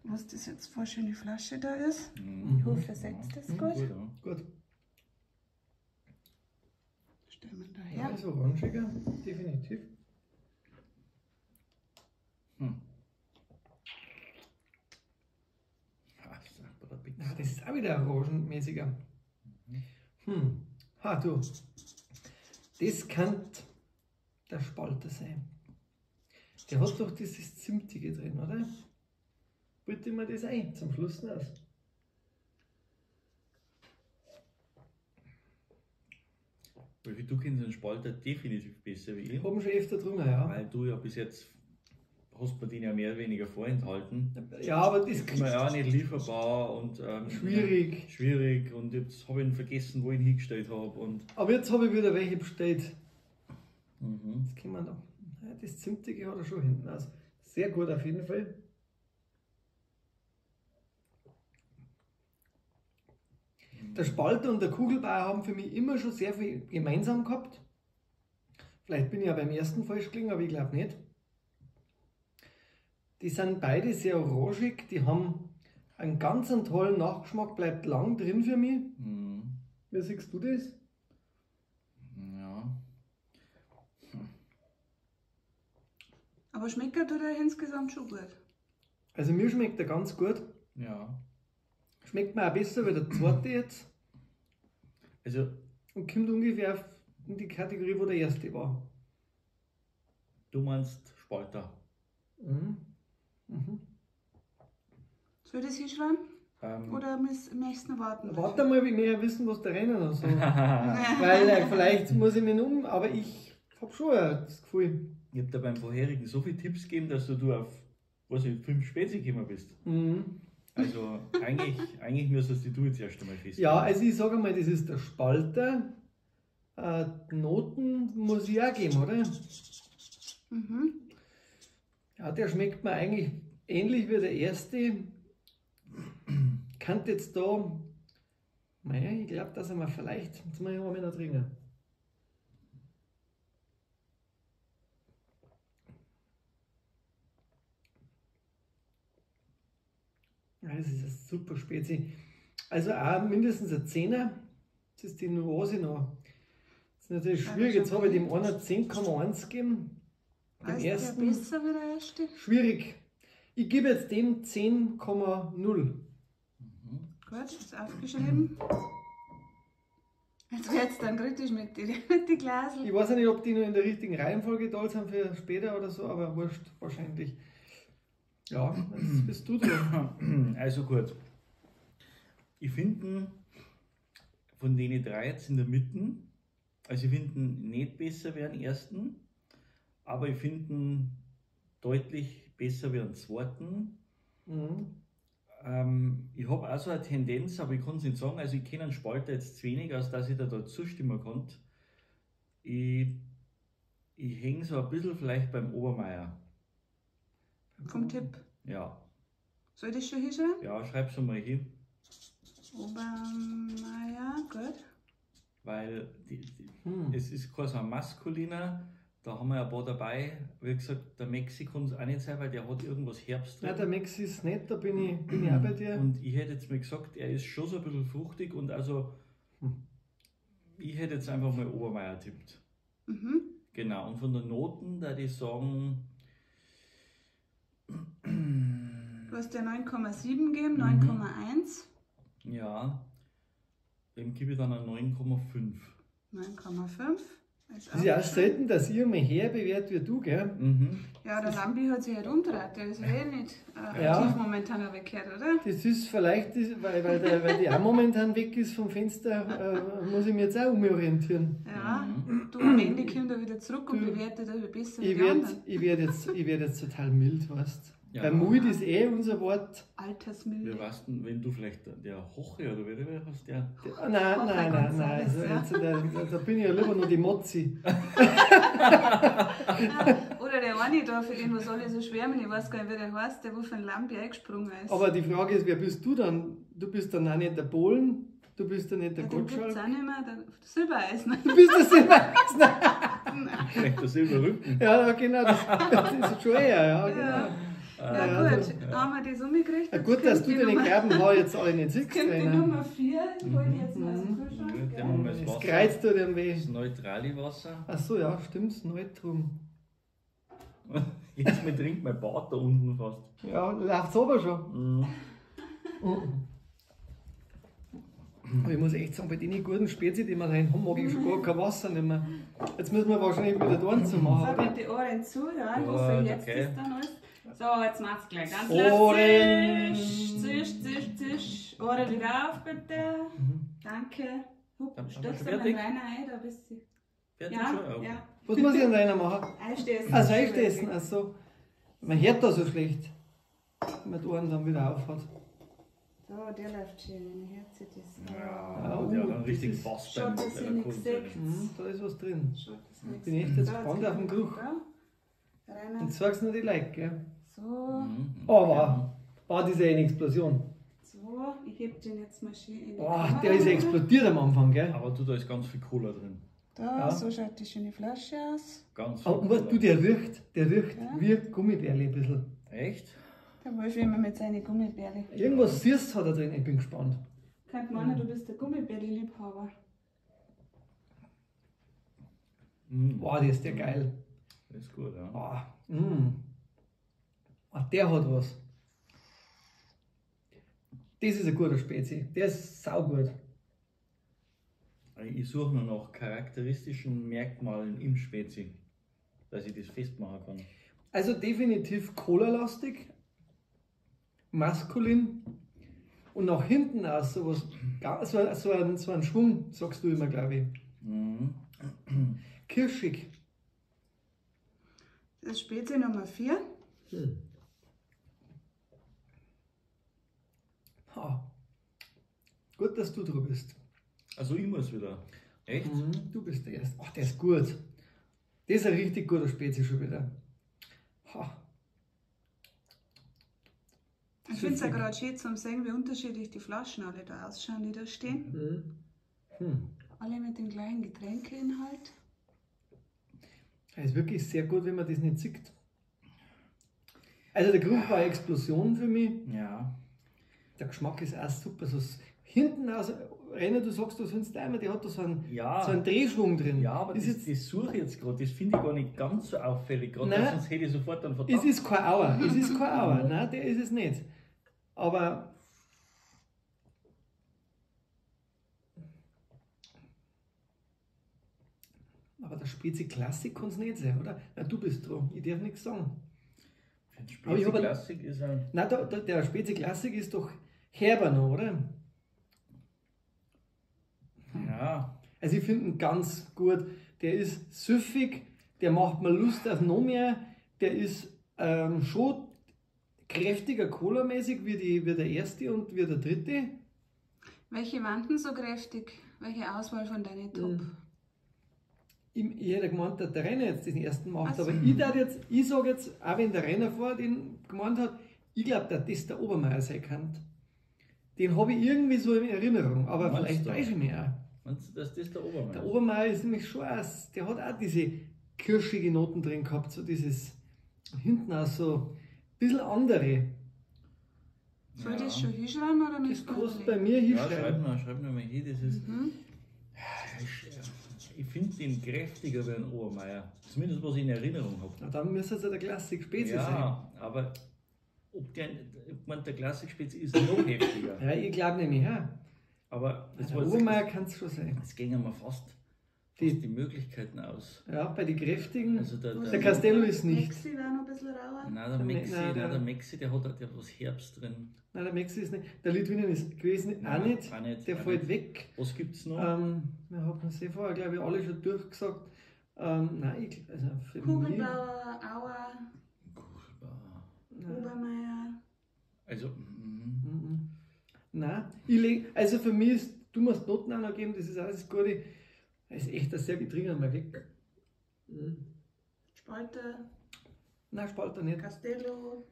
Was das jetzt für eine schöne Flasche da ist. Ich hoffe, ihr seht das gut. Gut, ja. Gut. Stellen wir da Ja, her. ist orangiger, definitiv. Ja, das ist auch wieder orangenmäßiger. Ha, du. Das kann der Spalter sein. Der hat doch dieses Zimtige drin, oder? Bitte mir das ein, zum Schluss noch. Weil du kennst den Spalter definitiv besser wie ich. Ich habe ihn schon öfter drungen, ja. Weil du ja bis jetzt hast mir den ja mehr oder weniger vorenthalten. Ja, aber das Ist mir ja auch nicht lieferbar und schwierig. schwierig und jetzt habe ich ihn vergessen, wo ich ihn hingestellt habe. Und Aber jetzt habe ich wieder welche bestellt. Das kann man noch. Ja, das Zimtige hat er schon hinten aus. Sehr gut auf jeden Fall. Der Spalter und der Kugelbauer haben für mich immer schon sehr viel gemeinsam gehabt. Vielleicht bin ich ja beim ersten falsch gelegen, aber ich glaube nicht. Die sind beide sehr orangig, die haben einen ganz tollen Nachgeschmack, bleibt lang drin für mich. Wie siehst du das? ja. Aber schmeckt er da insgesamt schon gut? Also mir schmeckt er ganz gut. Ja. Schmeckt mir auch besser wie der zweite jetzt. Also, Und kommt ungefähr in die Kategorie, wo der erste war. du meinst Spalter. Soll ich das hinschreiben? Oder möchtest du noch warten? Warte mal, wie wir wissen, was der Renner noch sagt. Weil vielleicht muss ich mich noch aber ich habe schon das Gefühl. Ich habe dir beim vorherigen so viele Tipps gegeben, dass du auf, was ich, 5 Spezi gekommen bist. Also eigentlich müsstest du jetzt erst einmal feststellen. Ja, also ich sage mal, das ist der Spalter. Noten muss ich auch geben, oder? Ja, der schmeckt mir eigentlich ähnlich wie der erste. Kann jetzt da, naja, ich glaube, dass er mir vielleicht, jetzt muss ich mal noch trinken. Ja, das ist eine super Spezi. Also auch mindestens ein 10er. Das ist die Nuance noch. Das ist natürlich schwierig. Jetzt habe ich dem einen 10,1 gegeben. Dem Ist ersten. der besser wie der erste? Schwierig. Ich gebe jetzt dem 10,0. Gut, ist aufgeschrieben. Jetzt wird es dann kritisch mit die Glasel. Ich weiß ja nicht, ob die noch in der richtigen Reihenfolge da sind für später oder so, aber wurscht, wahrscheinlich. Ja, jetzt bist du dran. Also gut. Ich finde von denen 3 jetzt in der Mitte, also ich finde nicht besser wie den ersten, aber ich finde deutlich besser wie den zweiten. Mhm. Ich habe auch so eine Tendenz, aber ich kann es nicht sagen, also ich kenne einen Spalter jetzt zu wenig, als dass ich da zustimmen kann. Ich hänge so ein bisschen vielleicht beim Obermeier. Vom Tipp. Ja, Soll ich das schon hinschreiben? ja, schreib's mal hin, Obermeier, gut. weil es ist kein so ein maskuliner, da haben wir ein paar dabei, wie gesagt, der Mexi kann es auch nicht sein, weil der hat irgendwas Herbst Ja, drin. der Max ist nett, da bin ich auch bei dir. Und ich hätte jetzt mal gesagt, er ist schon so ein bisschen fruchtig und also ich hätte jetzt einfach mal Obermeier tippt. Mhm. Genau, und von den Noten, da die sagen, Du hast ja 9,7 gegeben, 9,1. ja, dem gebe ich dann eine 9,5. 9,5. Es ist ja auch selten, dass ich einmal her bewährt wie du, gell? Ja, der Lambi hat sich halt umgedreht, der ist ja eh nicht Ja. aktiv momentan weggekehrt, oder? Das ist vielleicht, weil die auch momentan weg ist vom Fenster, muss ich mich jetzt auch umorientieren. Ja, du am Ende kommt er wieder zurück und bewertet er besser wie Ich die anderen. werd jetzt total mild, weißt du? Ja. Weil mild ist eh unser Wort. Wie Altersmilde. weißt du, wenn du vielleicht der Hoche oder wer hast der? Nein. Also, jetzt, da bin ich ja lieber nur die Mozzi. Oder der eine da, für den was alle so schwärmen, ich weiß gar nicht, wie der heißt, der wo von Lambi eingesprungen ist. Aber die Frage ist, wer bist du dann? Du bist dann auch nicht der Polen, du bist dann nicht der ja, den gibt es Gottschalk. auch nicht mehr, der Silbereisen. Du bist der Silbereisen. Vielleicht der Silberrücken. Ja, genau, das ist schon eher, ja, genau. Ja, gut, da haben wir das umgekriegt. Ja, Jetzt gut, dass kommt du die den Nummer- Gerbenhau jetzt alle nicht siehst. Kommt die Rainer. Nummer 4, ich hol die jetzt mal aus dem Kühlschrank. Ja, gell? der haben wir das Das Wasser. kreuzt tut dem weh. Das neutrale Wasser. Ach so, ja, stimmt's, Neutrum. Jetzt mir trinkt mein Bart da unten fast. Ja, läuft's aber schon. Aber ich muss echt sagen, bei den guten Spezi, die wir da haben, mag ich schon gar kein Wasser nicht mehr. Jetzt müssen wir wahrscheinlich wieder da zu machen, So, oder? bitte Ohren zu, ja, ich Gut, hoffe, jetzt okay. ist dann alles. So, jetzt macht's gleich ganz Ohren. Zisch. Ohren wieder auf, bitte. Danke. Hup, Dann stößt schon du mal fertig? rein ein, da bist du. Fertig Ja, schon? ja. Was muss ich denn da machen? Einstessen. Also Einstessen, ach so. Man hört da so schlecht, wenn man die Ohren dann wieder aufhat. So, der läuft schön, Herz das. Ja, der hat einen richtigen das Bass Schaut, dass ich nichts sehe. Da ist was drin. Schaut, das nichts. Bin echt jetzt Da, gespannt auf den Geruch. Ja. Rein. Jetzt sag's nur die Leute, gell? So, Aber, das ist ja eine Explosion. so, ich heb den jetzt mal schön in die Boah, Kamera. der ist ja explodiert am Anfang, gell? Aber du, da ist ganz viel Cola drin. Da, Ja. so schaut die schöne Flasche aus. Ganz viel Oh, Cola. du, der riecht Ja. wie Gummibärli ein bisschen. Echt? Der Wolf immer mit seinen Gummibärli. Irgendwas Süßes hat er drin, ich bin gespannt. Könnte meinen, du bist der Gummibärli-Liebhaber. Boah, der ist der geil. Das ist gut, ja. Boah, der hat was. Das ist ein guter Spezi. Der ist saugut. Ich suche nur nach charakteristischen Merkmalen im Spezi, dass ich das festmachen kann. Also definitiv Cola-lastig, maskulin und nach hinten aus sowas, so ein Schwung, sagst du immer, glaube ich. Kirschig. Das ist Spezi Nummer 4. Ha. Gut, dass du dran bist. Also ich muss wieder. Echt? Du bist der Erste. Ach, der ist gut. Das ist ein richtig guter Spezi schon wieder. Ha. Ich finde es ja gerade schön zum sehen, wie unterschiedlich die Flaschen alle da ausschauen, die da stehen. Alle mit dem gleichen Getränkeinhalt. Das ist wirklich sehr gut, wenn man das nicht sieht. Also der Geruch war eine Explosion für mich. Ja. Der Geschmack ist auch super. So hinten aus, Rainer, du sagst, du findest einmal, der hat da so einen, Ja. so einen Drehschwung drin. Ja, aber das das suche ich jetzt gerade. Das finde ich gar nicht ganz so auffällig. Gerade Nein. sonst hätte ich sofort einen Verdacht. Es ist kein Auer. Es ist kein Auer. Nein, der ist es nicht. Aber Aber der Spezi Klassik kann es nicht sein, oder? Na, du bist dran, ich darf nichts sagen. Für den Aber ich Spezi hab- Klassik ist er. Nein, der Spezi Klassik ist doch herber noch, oder? Ja, Also ich finde ihn ganz gut. Der ist süffig, der macht mir Lust auf noch mehr. Der ist schon kräftiger Cola-mäßig wie der erste und wie der dritte. Welche waren denn so kräftig? Welche Auswahl von deinen Top? Ich hätte gemeint, dass der Renner jetzt den ersten macht, Ach so. aber ich sage jetzt, auch wenn der Renner vor den gemeint hat, ich glaube, dass das der Obermeier sein kann. Den habe ich irgendwie so in Erinnerung, aber Meinst vielleicht du? täusche ich mich auch. meinst du, dass das der Obermeier Der ist? Obermeier ist nämlich schon der hat auch diese kirschige Noten drin gehabt, so dieses hinten auch so ein bisschen andere. Soll Ja. das schon hinschreiben oder Das nicht? kostet bei mir Ja, hinschreiben. schreib mir mal hin, das ist. Mhm. Ich finde den kräftiger wie ein Obermeier. Zumindest was ich in Erinnerung habe. Na, dann müsste es ja der Klassik-Spezi sein. Ja, aber der Klassik-Spezi ist noch heftiger. Ja, ich glaube nämlich, ja. Aber Der Obermeier kann es schon sein. es gingen mir fast Die- die Möglichkeiten aus. Ja, bei den Kräftigen. Also Der Castello ist nicht. Mexi war noch ein bisschen rauer. Nein, der Der Mexi, nein, der Mexi, der hat was Herbst drin. Nein, der Maxi ist nicht. Der Litwinen ist gewesen, auch Nein, nicht. auch nicht, Der auch fällt nicht. weg. Was gibt es noch? Wir haben sie vorher, glaube ich, alle schon durchgesagt. Nein, also für mich. Kugelbauer, Auer, Kuchelbauer. Nein. Obermeier. Also, Nein, also für mich ist, du musst Noten auch noch geben, das ist alles das Gute. Das ist echt ein sehr gedringer mal weg. Spalter, Nein, Spalter nicht. Castello,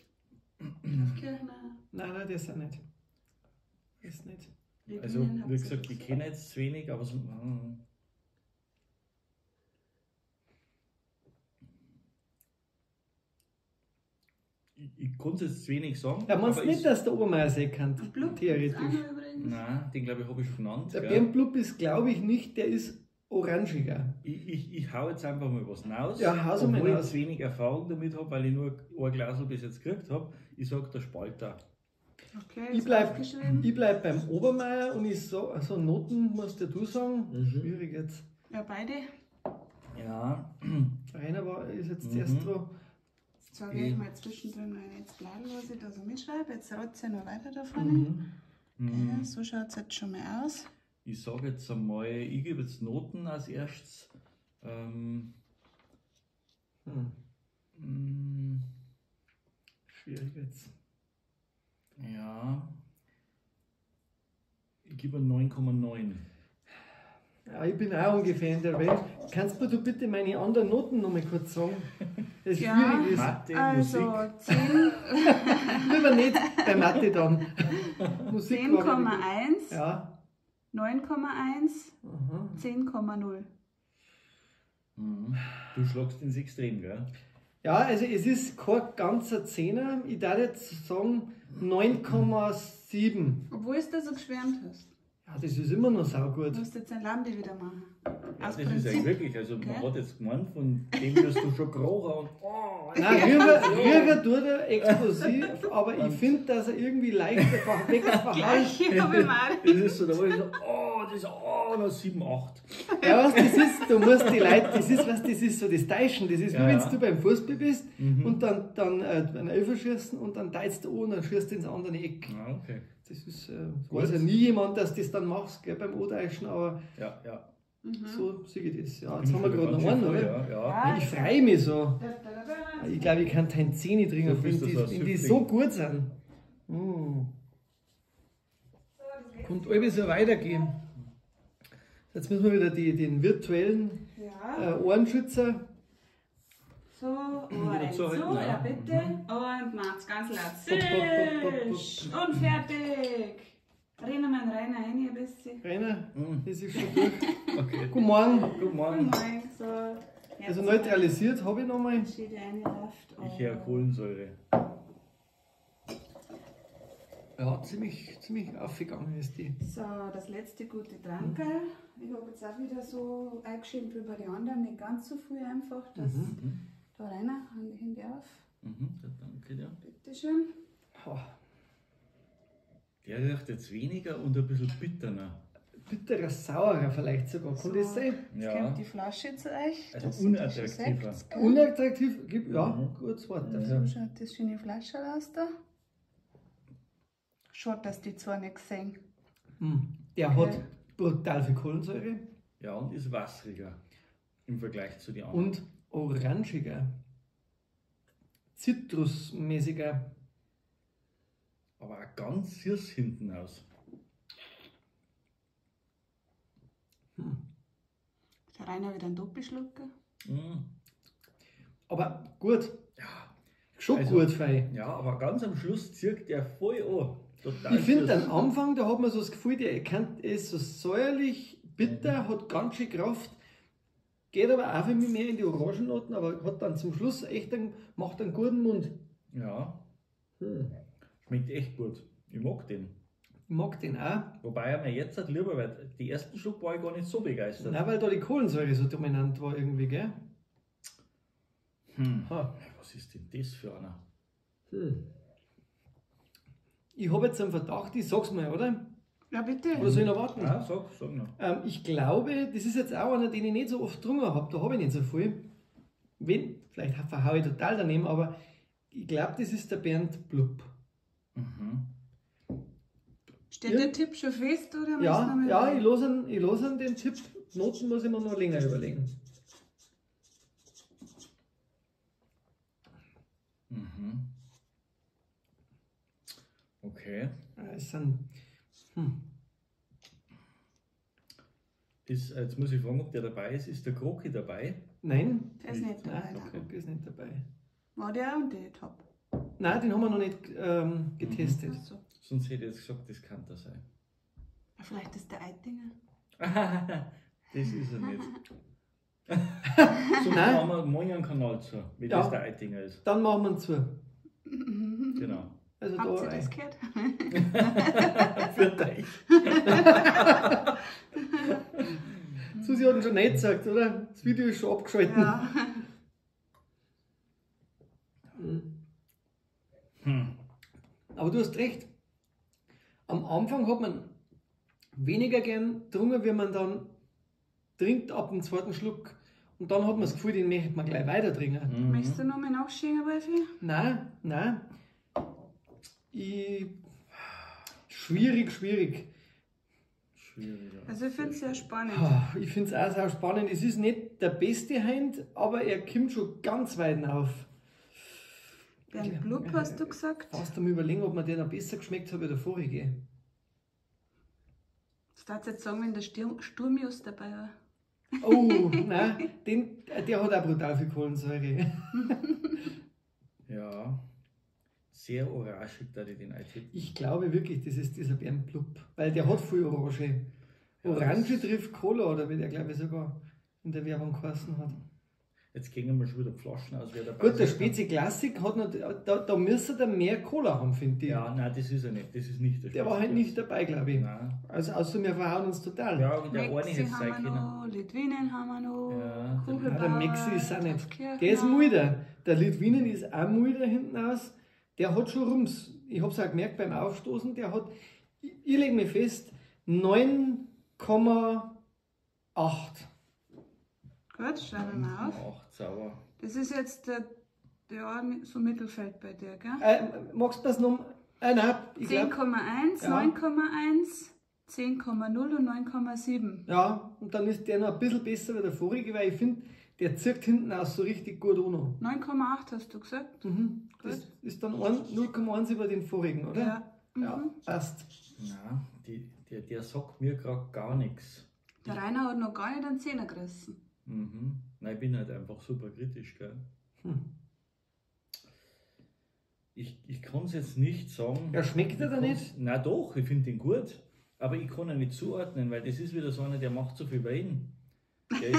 Kirchner. Nein, das ist auch nicht. Das ist nicht. also wie gesagt, ich kenne jetzt zu wenig, aber so. Ich konnte jetzt zu wenig sagen. Ja, meinst aber nicht, ich- dass der Obermeier sein kann, Blub theoretisch. ist auch noch übrigens. Nein, den glaube ich habe ich schon genannt. Der gell. Bernblub ist, glaube ich, nicht, der ist orangiger. Ich hau jetzt einfach mal was raus. Ja, hau's mal obwohl ich raus. zu wenig Erfahrung damit habe, weil ich nur ein Glas bis jetzt gekriegt habe. Ich sage der Spalter. Okay, Ich ist bleib- aufgeschrieben. Beim Obermeier und ich so, also Noten musst ja du sagen. Schwierig jetzt. Ja, beide. Ja, Rainer ist jetzt zuerst dran. Jetzt sage ich mal zwischendrin mal jetzt bleiben, was ich da so mitschreibe. Jetzt rotze ich noch weiter da vorne. Ja, so schaut es jetzt schon mal aus. ich sage jetzt einmal, ich gebe jetzt Noten als erstes. Schwierig jetzt. Ja, ich gebe 9,9. Ja, ich bin auch ungefähr in der Range. Kannst du bitte meine anderen Noten noch mal kurz sagen? Das Ja. schwierig ist. Mathe, Also Musik. 10, Lieber nicht bei Mathe dann. Musik war 10,1, ja. 9,1, Aha. 10,0. Du schlagst ins Extrem, gell? Ja, also es ist kein ganzer Zehner. Ich darf jetzt sagen 9,7. Obwohl du da so geschwärmt hast. Ja, das ist immer noch saugut. Du musst jetzt ein Landi wieder machen. Ja, Aus das ist Prinzip. eigentlich wirklich, also man Okay. hat jetzt gemeint, von dem wirst du schon gerochen und Nein, Rüger tut er explosiv, aber ich finde, dass er irgendwie leicht wegverhalten. Gleich habe ich mal. das ist so, da war ich so, das ist, noch 7, 8. Ja, was das ist, du musst die Leute, das ist so das Täuschen, das ist wie Ja, wenn ja. du beim Fußball bist und dann einen Elfer schießen und dann teilst du an und dann schießt du ins andere Eck. Ah, okay. Das ist, weiß ja nie jemand, dass du das dann machst, gell, beim O-Täuschen, aber Ja. so sehe ich das. Ja, jetzt haben wir gerade noch einen, oder? Ja. Ich freue mich so. Ich glaube, ich kann keinen Zehni trinken, Du bist wenn so ein die Süffling. so gut sind. Und alles so weitergehen. Jetzt müssen wir wieder den virtuellen Ja, Ohrenschützer. so, Ohren so so, halten, ja ja. bitte. Und macht's ganz laut. Pop. Zisch. Und fertig. Rennen wir rein ein bisschen. Rainer, das ist schon durch. Okay. Guten Morgen. Guten Und Morgen. mal so. Also neutralisiert habe ich nochmal. Entschiede eine Haft. Ich höre Kohlensäure. Ja, ziemlich aufgegangen ist die. So, das letzte gute Trankerl. Ich habe jetzt auch wieder so eingeschrieben wie bei den anderen, nicht ganz so viel einfach. Dass Da rein, Hände auf. Danke dir. Bitteschön. Oh, Der riecht jetzt weniger und ein bisschen bitterner. bitterer, saurer vielleicht sogar. Kann das sein? Jetzt Ja. kommt die Flasche zu euch. Also Das ist unattraktiver. Sekt, gell? Unattraktiv? Ja, Mhm. gutes Wort So dafür. schaut das schöne Flasche aus da. Schaut, dass die zwei nicht sehen. Der hat brutal viel Kohlensäure Ja, und ist wasseriger im Vergleich zu den anderen. und orangiger, zitrusmäßiger. Aber auch ganz süß hinten aus. Der Rainer wieder einen Doppelschlucker. Mhm. Aber gut, Ja. schon Also- gut fein. Ja, aber ganz am Schluss zirkt der voll an. Total Ich finde, süß. am Anfang, da hat man so das Gefühl, der erkannt ist so säuerlich, bitter, hat ganz schön Kraft, geht aber auch für mich mehr in die Orangennoten, aber hat dann zum Schluss echt macht einen guten Mund. Ja, schmeckt echt gut. Ich mag den. Ich mag den auch, Wobei er mir jetzt halt lieber, weil die ersten Schluck war ich gar nicht so begeistert. auch weil da die Kohlensäure so dominant war irgendwie, gell? Ha. Was ist denn das für einer? Ich habe jetzt einen Verdacht, ich sag's mal, oder? Ja, bitte. Oder soll ich noch warten? Ja, sag noch. Ich glaube, das ist jetzt auch einer, den ich nicht so oft getrunken habe. Da habe ich nicht so viel. Vielleicht verhaue ich total daneben, aber ich glaube, das ist der Bernd Blub. Mhm. Steht Ja. der Tipp schon fest, oder? müssen wir Ja, mal ja, rein? ich los an den Tipp. Noten muss ich mir noch länger überlegen. Mhm. Okay. Es sind, Jetzt muss ich fragen, ob der dabei ist. Ist der Kroki dabei? nein, Der ist nicht dabei. nein, der Krog ist nicht dabei. War der auch der Top? Nein, den haben wir noch nicht getestet. Ach so. Sonst hätte ich jetzt gesagt, das kann der sein. Ja, vielleicht ist der Eitinger. Das ist er nicht. So Nein. haben wir morgen einen Kanal zu, wie Ja. das der Eitinger ist. Dann machen wir ihn zu. Genau. Also Habt da ihr das rein. gehört? Für dich. Susi hat ihn schon nicht gesagt, oder? Das Video ist schon abgeschalten. Ja. Aber du hast recht. Am Anfang hat man weniger gern getrunken, wie man dann trinkt ab dem zweiten Schluck. Und dann hat man das Gefühl, den möchte man gleich weiter trinken. Möchtest du noch mal nachschauen, Wolfi? Nein, nein. Schwierig. Schwieriger. Also ich finde es sehr spannend. Ich finde es auch sehr spannend. Es ist nicht der beste Hand, aber er kommt schon ganz weit auf. Bernd Blub hast du gesagt? Fast am Überlegen, ob mir der noch besser geschmeckt hat wie der vorige. Ich darf jetzt sagen, wenn der Sturmius dabei war. Oh, nein, der hat auch brutal viel Kohlensäure. Ja. Sehr orangig, da ich den eintippen. Ich glaube wirklich, das ist dieser Bernd Blub, weil der hat viel Orange. Orange trifft Cola, oder wie der, glaube ich, sogar in der Werbung geheißen hat. Jetzt gehen wir schon wieder Flaschen aus, wer dabei Gut, der sein kann. Spezi Classic hat noch, da müsste der mehr Cola haben, finde ich. Ja, nein, das ist er nicht. Das ist nicht der Der war halt nicht dabei, glaube ich. Nein. Also außer wir verhauen uns total. Ja, der eine Mexi hätte es sein haben wir können. noch, Litwinen haben wir noch, Ja, Kugelbauer, Ja, der Mexi ist auch nicht. Taufkirchner. Der ist milder. Der Litwinen ist auch milder hinten aus. Der hat schon Rums. Ich habe es auch gemerkt beim Aufstoßen, der hat, ich lege mir fest, 9,8. Gut, schreiben wir mal auf. Ach, sauer. Das ist jetzt ja, so Mittelfeld bei dir, gell? Magst du das noch? Nein, ich glaube. 10,1, Ja. 9,1, 10,0 und 9,7. Ja, und dann ist der noch ein bisschen besser wie der vorige, weil ich finde, der zirkt hinten aus so richtig gut an. 9,8 hast du gesagt? Das ist dann 0,1 über den vorigen, oder? Ja. Ja, passt. Nein, der sagt mir gerade gar nichts. Der Rainer hat noch gar nicht einen Zehner gerissen. Mhm. Nein, ich bin halt einfach super kritisch, gell? Ich kann es jetzt nicht sagen. Ja, schmeckt er da Ich nicht? kann's- Nein, doch, ich finde den gut. Aber ich kann ihn nicht zuordnen, weil das ist wieder so einer, der macht so viel Wein. Gell?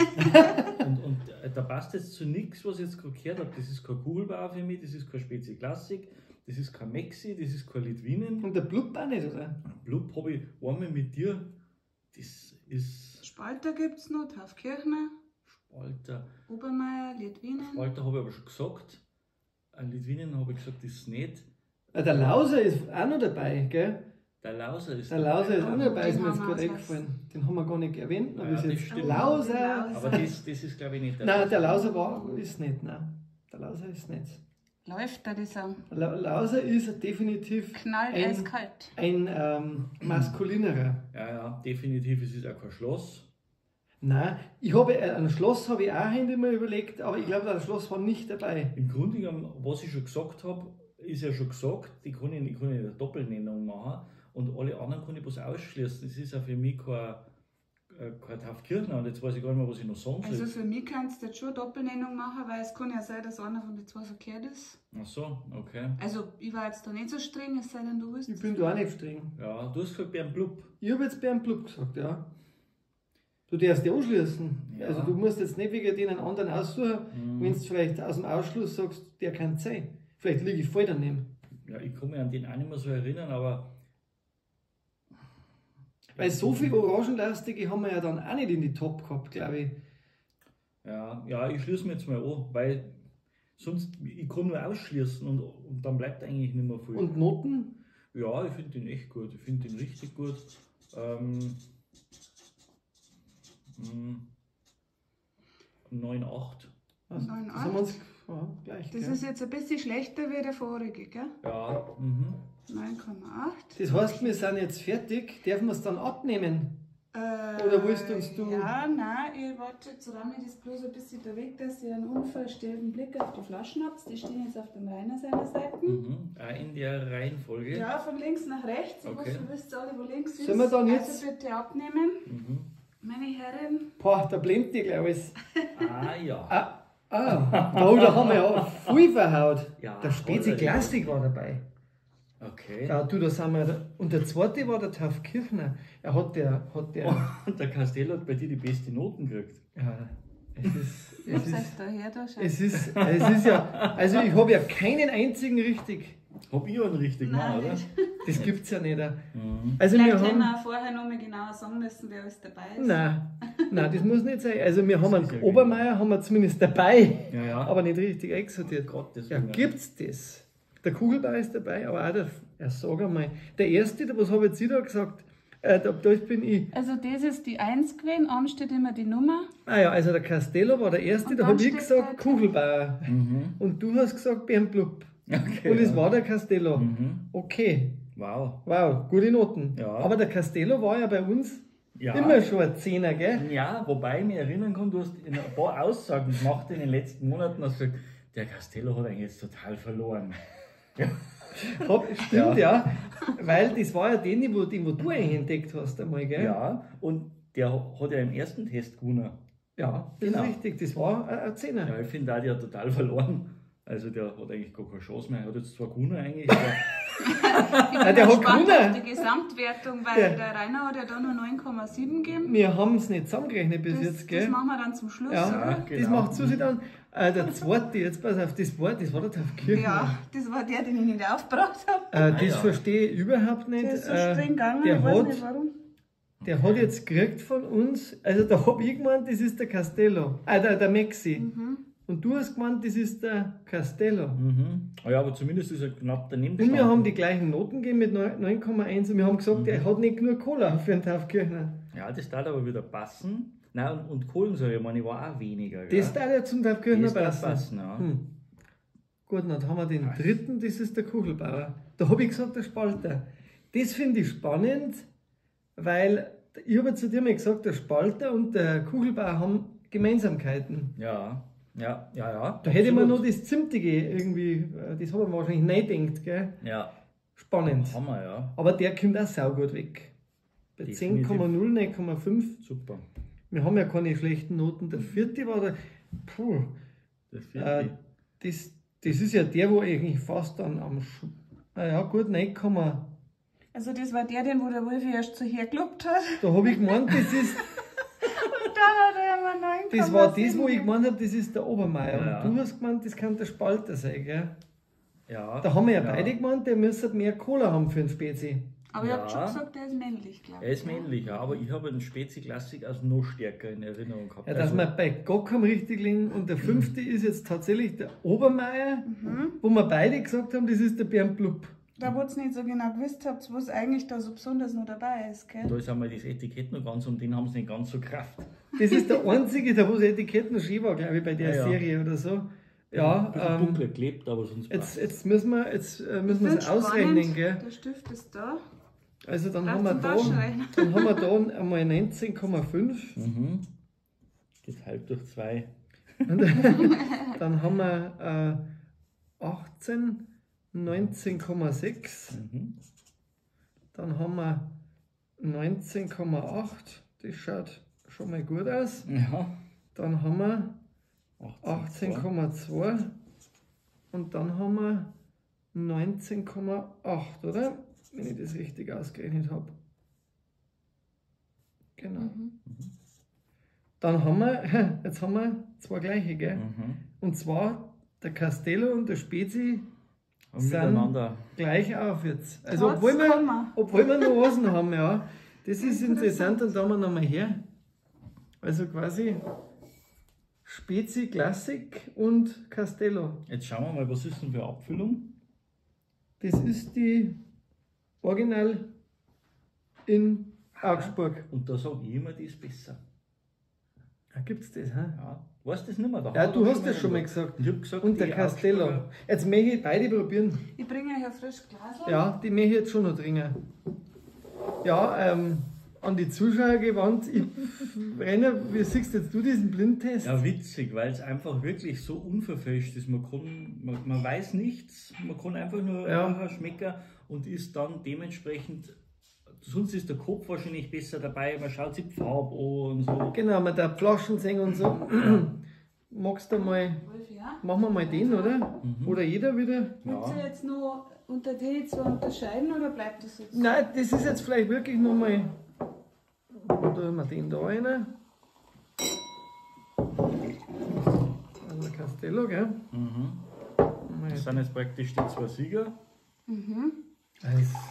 und da passt jetzt zu nichts, was ich jetzt gerade gehört habe. Das ist kein Kugelbauer für mich, das ist kein Spezi Classic, das ist kein Mexi, das ist kein Litwinen. Und der Blub auch nicht, oder? Blub habe ich einmal mit dir, das ist Spalter gibt es noch, Taufkirchner, Spalter. Obermeier, Litwinen. Spalter habe ich aber schon gesagt. Litwinen habe ich gesagt, das ist nicht. Der Lauser ist auch noch dabei, gell? Der Lauser ist Der Lauser ist auch Ja, dabei, ist den mir jetzt haben wir gerade als eingefallen. Den haben wir gar nicht erwähnt, aber Ja, ist das jetzt stimmt. Lauser. Aber das ist, glaube ich, nicht der Nein, der Lauser ist nicht, nein. Der Lauser ist nicht. Läuft da dieser Lauser ist definitiv knallt Ein- eiskalt. ein maskulinerer. Ja, definitiv, es ist auch kein Schloss. Nein, ein Schloss habe ich auch hinter mir überlegt, aber ich glaube, das Schloss war nicht dabei. Im Grunde genommen, was ich schon gesagt habe, ist ja schon gesagt, ich kann nicht eine Doppelnennung machen und alle anderen kann ich bloß ausschließen. Das ist ja für mich kein Taufkirchner und jetzt weiß ich gar nicht mehr, was ich noch sagen soll. Also für mich kannst du jetzt schon eine Doppelnennung machen, weil es kann ja sein, dass einer von den zwei verkehrt ist. Ach so, okay. Also ich war jetzt da nicht so streng, es sei denn, du willst. Ich bin da auch nicht streng. Ja, du hast gesagt Bernd Blub. Ich habe jetzt Bernd Blub gesagt, ja. Du darfst ja anschließen. Ja. Also du musst jetzt nicht wegen den anderen aussuchen, Mhm. wenn du vielleicht aus dem Ausschluss sagst, der kann es sein. Vielleicht liege ich voll daneben. Ja, ich kann mich an den auch nicht mehr so erinnern, aber. Weil so viel Orangenlastige haben wir ja dann auch nicht in die Top gehabt, glaube ich. Ja, ich schließe mich jetzt mal an, weil sonst, ich kann nur ausschließen und dann bleibt eigentlich nicht mehr viel. Und Noten? Ja, ich finde den echt gut, ich finde den richtig gut. 9,8. Also, 9,8. das haben wir uns gleich. Das gell? ist jetzt ein bisschen schlechter wie der vorige, gell? Ja, 9,8. Das heißt, wir sind jetzt fertig. Dürfen wir es dann abnehmen? Oder willst du? Ja, nein, ich warte, jetzt räume ich das bloß ein bisschen da weg, dass ihr einen unverstellten Blick auf die Flaschen habt. Die stehen jetzt auf dem Rainer seiner Seiten. Auch in der Reihenfolge. Ja, von links nach rechts. Ich Okay. hoffe, ihr wisst alle, wo links ist. Sollen wir dann jetzt- Also bitte abnehmen, Mhm. meine Herren. Boah, da blendet die gleich alles. Ja. Oh, da haben wir ja viel verhaut. Ja, Der Spezi Klassik war dabei. Okay. Ja, du, da sind wir. Und der zweite war der Taufkirchner. Und der. Und der Castello hat bei dir die beste Noten gekriegt. Ja, Was heißt da her, da schon? es ist ja. Also, ich habe ja keinen einzigen richtig. Hab ich einen richtig gemacht, oder? nicht. Das gibt es ja nicht. Mhm. Also, Vielleicht wir hätten haben. wir vorher noch mal genauer sagen müssen, wer alles dabei ist. Nein, das muss nicht sein. Also, wir haben Das ist einen ja Obermeier haben wir zumindest dabei, Ja. aber nicht richtig einsortiert. Gottes Ja, Willen. gibt's das? Der Kugelbauer ist dabei, aber auch sag einmal, der erste, was habe jetzt ich da gesagt? Da bin ich. Also das ist die 1 gewesen, oben steht immer die Nummer. Ah ja, also der Castello war der erste, Und da dann habe ich steht gesagt da- Kugelbauer. Mhm. Und du hast gesagt Bernd Blub. Okay, Und es ja. war der Castello. Mhm. Okay, Wow. wow, gute Noten. Ja. Aber der Castello war ja bei uns Ja. immer schon ein Zehner, gell? Ja, wobei ich mich erinnern kann, du hast ein paar Aussagen gemacht in den letzten Monaten, hast gesagt, der Castello hat eigentlich jetzt total verloren. Stimmt, ja. Weil das war ja den wo du eigentlich entdeckt hast einmal, gell? Ja, und der hat ja im ersten Test gewonnen. Ja, das Genau. ist richtig, das war ein Zehner. Ja, ich finde auch, der hat total verloren. Also der hat eigentlich gar keine Chance mehr. Er hat jetzt zwar gewonnen eigentlich, aber Ich der bin hat gespannt gewonnen. auf die Gesamtwertung, weil Der- der Rainer hat ja da nur 9,7 gegeben. Wir haben es nicht zusammengerechnet bis Das, jetzt, das gell? machen wir dann zum Schluss, Ja, oder? das genau. macht Susi dann. Der zweite, jetzt pass auf, das war der Taufkirchner. Ja, das war der, den ich nicht aufgebracht habe. Das ja. verstehe ich überhaupt nicht. Der ist so streng gegangen, der ich weiß hat- nicht warum. Der hat jetzt gekriegt von uns, also da habe ich gemeint, das ist der Castello, der Maxi. Mhm. Und du hast gemeint, das ist der Castello. ja, aber zumindest ist er knapp daneben Und wir gestanden. haben die gleichen Noten gegeben mit 9,1 und wir haben gesagt, er hat nicht genug Cola für einen Taufkirchner. Ja, das darf aber wieder passen. Nein, und Kohlensäure, ich meine, ich war auch weniger. Gell? Das darf ja zum Taufkirchner Das darf passen. passen, ja. Gut, dann haben wir den dritten, das ist der Kugelbauer. Da habe ich gesagt, der Spalter. Das finde ich spannend, weil ich habe zu dir mal gesagt, der Spalter und der Kugelbauer haben Gemeinsamkeiten. Ja. Da hätte ich mir noch das Zimtige irgendwie, das habe ich mir wahrscheinlich nicht gedacht, gell? Ja, Spannend. Hammer, ja. Aber der kommt auch saugut weg. Bei Definitiv. 10,0, 9,5. Super. Wir haben ja keine schlechten Noten. Der vierte war der, Das vierte. das ist ja der, wo eigentlich fast dann ja gut, 9, Also das war der, den wo der Wolfi erst so hergelobt hat. da habe ich gemeint, das ist, Und dann hat er immer 9,7. das war das, wo ich gemeint habe, das ist der Obermeier. Ja. Und du hast gemeint, das kann der Spalter sein, gell? Ja. Da haben wir ja beide gemeint, der müsste mehr Cola haben für einen Spezi. Aber ich Ja. habe schon gesagt, der ist männlich, glaube ich. Er ist männlich, ja, aber ich habe einen Spezi-Klassik als noch stärker in Erinnerung gehabt. Ja, dass wir bei Gockham richtig liegen und der fünfte ist jetzt tatsächlich der Obermeier, wo wir beide gesagt haben, das ist der Bernd Blub. Da wo ihr nicht so genau gewusst habt, was eigentlich da so besonders noch dabei ist, gell? Da ist einmal das Etikett noch ganz, und den haben sie nicht ganz so Kraft. Das ist der einzige, der wo das Etikett noch schön war, glaube ich, bei der Ja, ja. Serie oder so. Ein Ja, bisschen dunkler geklebt, aber sonst jetzt müssen wir es Find's ausrechnen, spannend. gell? Der Stift ist da. Also dann Braucht haben wir zum da, Taschenrechner. dann haben wir da einmal 19,5. Mhm. Geteilt durch 2. Dann haben wir 18, 19,6. Mhm. Dann haben wir 19,8. Das schaut schon mal gut aus. Ja. Dann haben wir 18,2. 18,2. Und dann haben wir 19,8, oder? Wenn ich das richtig ausgerechnet habe. Genau. Dann haben wir, jetzt haben wir zwei gleiche, gell? Mhm. Und zwar der Castello und der Spezi Und sind miteinander. gleich auf jetzt. Also Trotz obwohl Komma. wir noch Hosen haben, ja. Das ist interessant, und da haben wir nochmal her. Also quasi Spezi Classic und Castello. Jetzt schauen wir mal, was ist denn für eine Abfüllung? Das ist die Original in Augsburg. Und da sage ich immer, die ist besser. Gibt es das, hä? Ja. Weißt du das nicht mehr? Da Ja, hat du er hast das schon mal gesagt. Ich habe gesagt, Und der die Castello. Augsburger- Jetzt möchte ich beide probieren. Ich bringe euch ein frisches Glas. Ja, die möchte ich jetzt schon noch trinken. Ja, an die Zuschauer gewandt. Rainer, wie siehst jetzt du diesen Blindtest? Ja, witzig, weil es einfach wirklich so unverfälscht ist. Man weiß nichts, man kann einfach nur Ja. schmecken und ist dann dementsprechend, sonst ist der Kopf wahrscheinlich besser dabei, man schaut sich die Farbe an und so. Genau, mit der Flaschen sehen und so. Magst du mal, Wolf, ja? machen wir mal den, oder? Oder jeder wieder? Wollt ihr jetzt noch unter die zwei unterscheiden oder bleibt das jetzt? Nein, das ist jetzt vielleicht wirklich nochmal. Da haben wir den da rein. Also der Castello, gell? Das sind jetzt praktisch die zwei Sieger.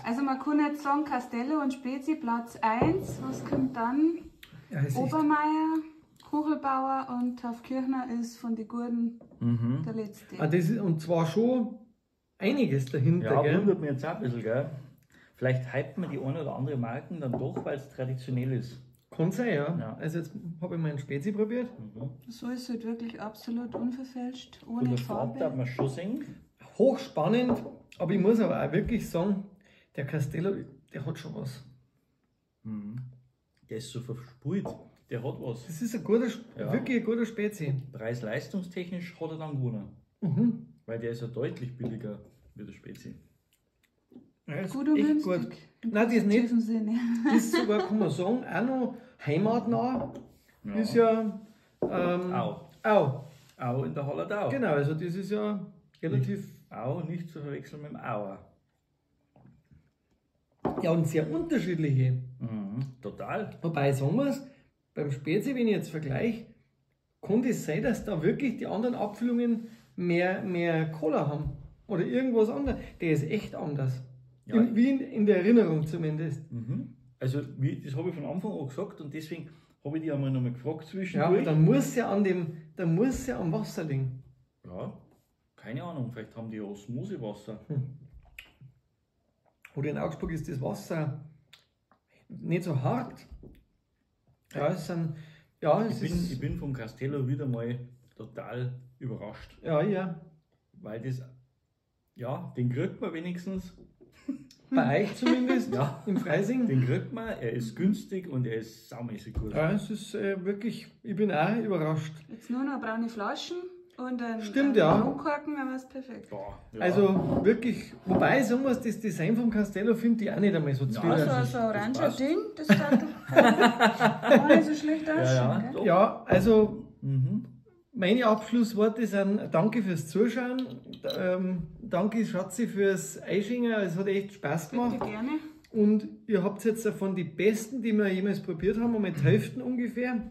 Also man kann jetzt sagen, Castello und Spezi Platz 1. Was kommt dann? Ja, es ist Obermeier, Kuchelbauer und Taufkirchner ist von den Guten der letzte. das ist, und zwar schon einiges dahinter, Ja, gell? wundert mich jetzt auch ein bisschen, gell? Vielleicht hypen wir die eine oder andere Marken dann doch, weil es traditionell ist. Kann sein, ja. Ja. Also jetzt habe ich meinen Spezi probiert. So ist es halt wirklich absolut unverfälscht, Von ohne der Farbe darf Farbe. man schon sehen. Hochspannend, aber ich muss aber auch wirklich sagen, der Castello, der hat schon was. Der ist so versprüht, der hat was. Das ist ein guter, Ja. wirklich ein guter Spezi. Preis-leistungstechnisch hat er dann gewonnen. Weil der ist ja deutlich billiger wie der Spezi. Ja, ist Gut und echt günstig. gut. Im Nein, das nicht. positiven Sinne. Das ist sogar, kann man sagen, auch noch heimatnah. Ja. Ist ja Au. Au. Au in der Hallertau. Genau, also das ist ja relativ. Au nicht zu verwechseln mit dem Auer. Ja, und sehr unterschiedliche. Total. Wobei, sagen wir es, beim Spezi, wenn ich jetzt vergleiche, kann das sein, dass da wirklich die anderen Abfüllungen mehr Cola haben. Oder irgendwas anderes. Der ist echt anders. Ja. Wie in der Erinnerung zumindest. Also, das habe ich von Anfang an gesagt und deswegen habe ich die einmal nochmal gefragt Ja, zwischendurch. dann muss ja am Wasser liegen. Ja, keine Ahnung, vielleicht haben die ja Osmosewasser. Oder in Augsburg ist das Wasser nicht so hart. Ja, es sind. Ja, es ist. Ich bin vom Castello wieder mal total überrascht, Ja. weil das, ja, den kriegt man wenigstens. Bei euch zumindest. Ja. Im Freising. Den kriegt man, er ist günstig und er ist saumäßig gut. Ja, es ist wirklich. Ich bin auch überrascht. Jetzt nur noch braune Flaschen und ein Stimmt, ja. Ballonkorken, dann war es perfekt. Boah, ja. Also wirklich, wobei, sagen wir es, das Design vom Castello finde ich auch nicht einmal so Ja, zwiebeln. Also so ein das oranger passt. Ding, das schaut doch gar nicht so schlecht ja, ausschauen, gell? doch. Ja, also Mhm. meine Abschlussworte sind danke fürs Zuschauen, danke Schatzi fürs Einschingen, es hat echt Spaß Bitte gemacht. gerne. Und ihr habt jetzt von den besten, die wir jemals probiert haben, einmal die Hälfte ungefähr.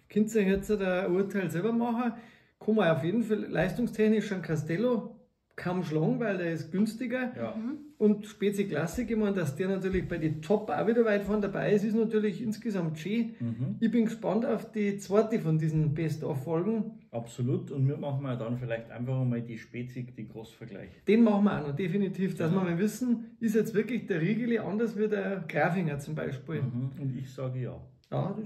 Könnt ihr jetzt ein Urteil selber machen. Kann man auf jeden Fall leistungstechnisch einen Castello kaum schlagen, weil der ist günstiger. Ja. Und Spezi Klassik, ich meine, dass der natürlich bei den Top auch wieder weit vorne dabei ist, ist natürlich insgesamt schön. Ich bin gespannt auf die zweite von diesen Best-of-Folgen. Absolut. Und wir machen mal dann vielleicht einfach einmal die Spezig, den Großvergleich. Den machen wir auch noch, definitiv, dass wir mal wissen, ist jetzt wirklich der Riegeli anders wie der Grafinger zum Beispiel. Und ich sage ja. Ja,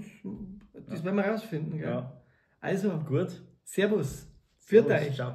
das werden wir rausfinden. Gell? Ja. Also, Gut. Servus. Für euch. Ciao.